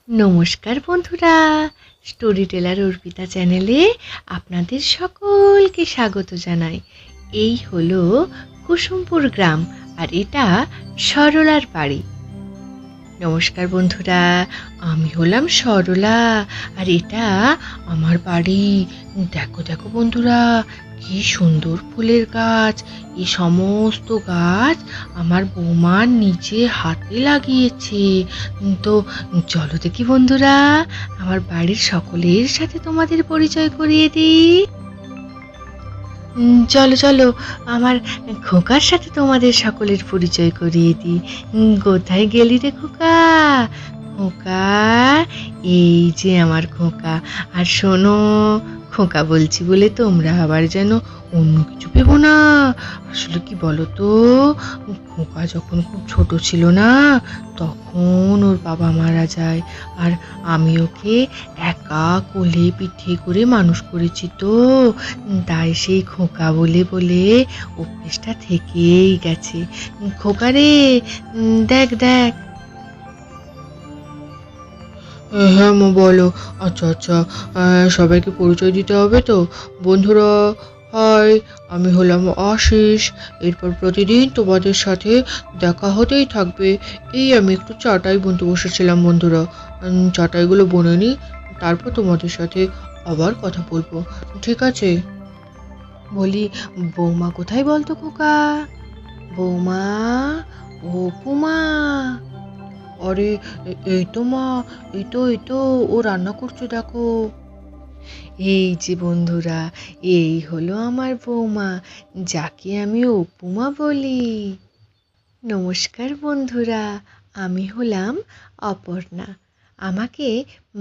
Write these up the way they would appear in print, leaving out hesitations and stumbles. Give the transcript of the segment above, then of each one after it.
নমস্কার বন্ধুরা, story teller Arpita চ্যানেলে আপনাদের সকলকে স্বাগত জানাই। এই হলো কুসুমপুর গ্রাম, আর এটা সরলার বাড়ি। নমস্কার বন্ধুরা, আমি হলাম সরলা, আর এটা আমার বাড়ি। দেখো দেখো বন্ধুরা, কি সুন্দর ফুলের গাছ। এই সমস্ত গাছ আমার বৌমার নিজে হাতে লাগিয়েছে। তো চলো দেখি বন্ধুরা, আমার বাড়ির সকলের সাথে তোমাদের পরিচয় করিয়ে দিই। চলো চলো, আমার খোকার সাথে তোমাদের সকলের পরিচয় করিয়ে দিই। কোথায় গেলি রে খোকা? খোকা, এই যে আমার খোকা। আর শোনো, খোকা বলছি বলে তোমরা আবার যেন অন্য কিছু ভেবো না। আসলে কি বলো তো, খোকা যখন খুব ছোট ছিল না, তখন ওর বাবা মারা যায়। আর আমি ওকে একা কোলে পিঠে করে মানুষ করেছি, তো তাই সেই খোকা বলে বলে অভ্যেসটা থেকেই গেছে। খোকা রে, দেখ দেখ। হ্যাঁ মা, বলো। আচ্ছা আচ্ছা, সবাইকে পরিচয় দিতে হবে তো। বন্ধুরা, হাই, আমি হলাম আশিস। এরপর প্রতিদিন তোমাদের সাথে দেখা হতেই থাকবে। এই আমি একটু চাটাই বুনতে বসেছিলাম বন্ধুরা। চাটাইগুলো বুনে নিই, তারপর তোমাদের সাথে আবার কথা বলবো, ঠিক আছে? বলি, বৌমা কোথায় বলতো খোকা? বৌমা, ও পুমা। আরে, এই তো মা, এই তো ও রান্না করছে, দেখো। এই যে বন্ধুরা, এই হলো আমার বৌমা, যাকে আমি অপুমা বলি। নমস্কার বন্ধুরা, আমি হলাম অপর্ণা। আমাকে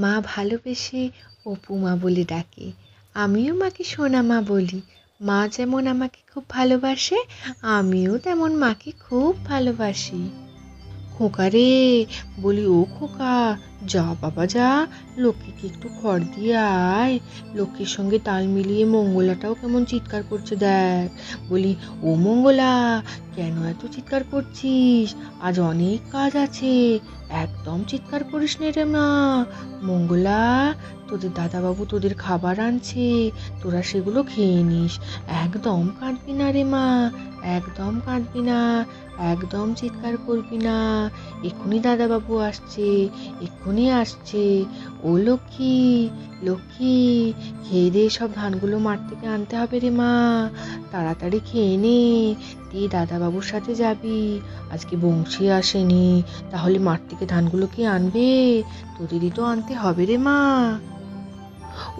মা ভালোবেসে অপুমা বলে ডাকে। আমিও মাকে সোনা মা বলি। মা যেমন আমাকে খুব ভালোবাসে, আমিও তেমন মাকে খুব ভালোবাসি। খোকা রে, বলি ও খোকা, যা বাবা যা, লক্ষ্মীকে একটু খড় দিয়ে আয়। লক্ষ্মীর সঙ্গে তাল মিলিয়ে মঙ্গলাটাও কেমন চিৎকার করছে দেখ। বলি, ও মঙ্গলা, কেন এত চিৎকার করছিস? আজ অনেক কাজ আছে, একদম চিৎকার করিস নে রে মা। মঙ্গলা, তোদের দাদাবাবু তোদের খাবার আনছে, তোরা সেগুলো খেয়ে নিস। একদম কাঁদবি না রে মা, একদম কাঁদবি না, একদম চিৎকার করবি না। এক্ষুনি দাদাবাবু আসছে, এক্ষুনি আসছে। ও লক্ষ্মী, লক্ষ্মী, খেয়ে দিয়ে সব ধানগুলো মাঠ থেকে আনতে হবে রে মা। তাড়াতাড়ি খেয়ে নে, দিয়ে দাদাবাবুর সাথে যাবি। আজকে বংশী আসেনি, তাহলে মাঠ থেকে ধানগুলো কি আনবে? তোদেরই তো আনতে হবে রে মা।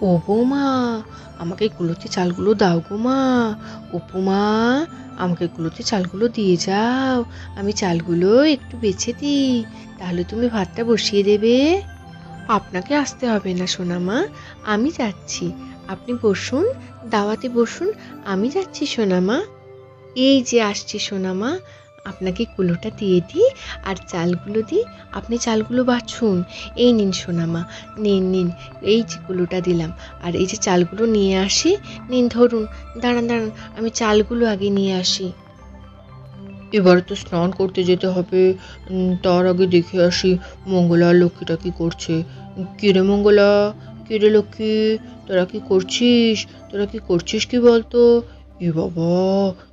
ও বৌমা, আমাকে কুলোতে চালগুলো দাও গো মা। অপুমা, আমাকে কুলোতে চালগুলো দিয়ে যাও, আমি চালগুলো একটু বেছে দিই, তাহলে তুমি ভাতটা বসিয়ে দেবে। আপনাকে আসতে হবে না সোনামা, আমি যাচ্ছি। আপনি বসুন, দাওয়াতে বসুন, আমি যাচ্ছি সোনামা। এই যে আসছি সোনামা, আপনাকে কুলোটা দিয়ে দিই আর চালগুলো দিই, আপনি চালগুলো বাছুন। এই নিন সোনামা, নিন নিন, এই যে কুলোটা দিলাম, আর এই যে চালগুলো নিয়ে আসি, নিন ধরুন। দাঁড়ান দাঁড়ান, আমি চালগুলো আগে নিয়ে আসি। এবারে তো স্নান করতে যেতে হবে, তার আগে দেখে আসি মঙ্গলা আর লক্ষ্মীটা কি করছে। কিরে মঙ্গলা, কিরে লক্ষ্মী, তোরা কি করছিস? তোরা কি করছিস কি বলতো? এ বাবা,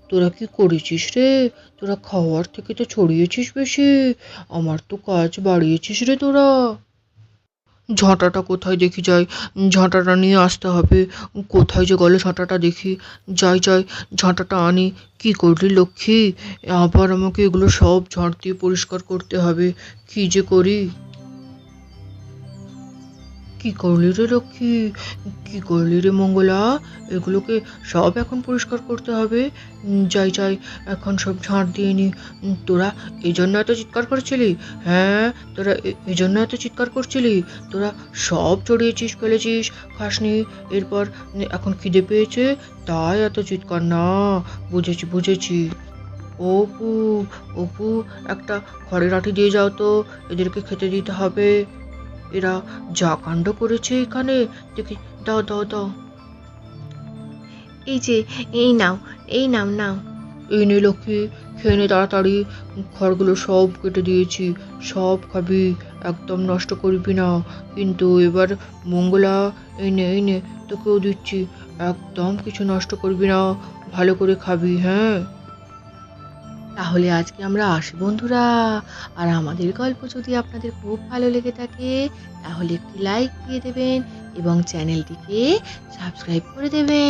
তোরা কি করেছিস রে? তোরা খাওয়ার থেকে তো ছড়িয়েছিস বেশি, আমার তো কাজ বাড়িয়েছিস রে তোরা। ঝাঁটাটা কোথায় দেখি যাই, ঝাঁটাটা নিয়ে আসতে হবে। কোথায় যে গেল ঝাঁটাটা, দেখি, যাই যাই, ঝাঁটাটা আনি। কি করলি লক্ষ্মী? আবার আমাকে এগুলো সব ঝাঁট দিয়ে পরিষ্কার করতে হবে। কি যে করি! কি করলি রে লক্ষ্মী, কি করলি রে মঙ্গলা? এগুলোকে সব এখন পরিষ্কার করতে হবে। যাই যাই, এখন সব ঝাঁট দিয়ে নি। তোরা এই জন্য এত চিৎকার করছিলি? হ্যাঁ, তোরা এই জন্য এত চিৎকার করছিলি? তোরা সব চড়িয়েছিস, ফেলেছিস, খাসনি। এরপর এখন খিদে পেয়েছে, তাই এত চিৎকার না? বুঝেছি বুঝেছি। অপু, অপু, একটা খড়ের আঁটি দিয়ে যাও তো, এদেরকে খেতে দিতে হবে। এরা যা কাণ্ড করেছে এখানে, দেখি, দাও দাও দাও। এই যে, এই নাও, এই নাও নাও। এই নে লক্ষ্মী, খেয়ে নে তাড়াতাড়ি, খড়গুলো সব কেটে দিয়েছি, সব খাবি, একদম নষ্ট করবি না। কিন্তু এবার মঙ্গলা, এই নে তোকেও দিচ্ছি, একদম কিছু নষ্ট করবি না, ভালো করে খাবি, হ্যাঁ। তাহলে আজকে আমরা আসি বন্ধুরা। আর আমাদের গল্প যদি আপনাদের খুব ভালো লেগে থাকে তাহলে একটি লাইক দিয়ে দেবেন এবং চ্যানেলটিকে সাবস্ক্রাইব করে দেবেন।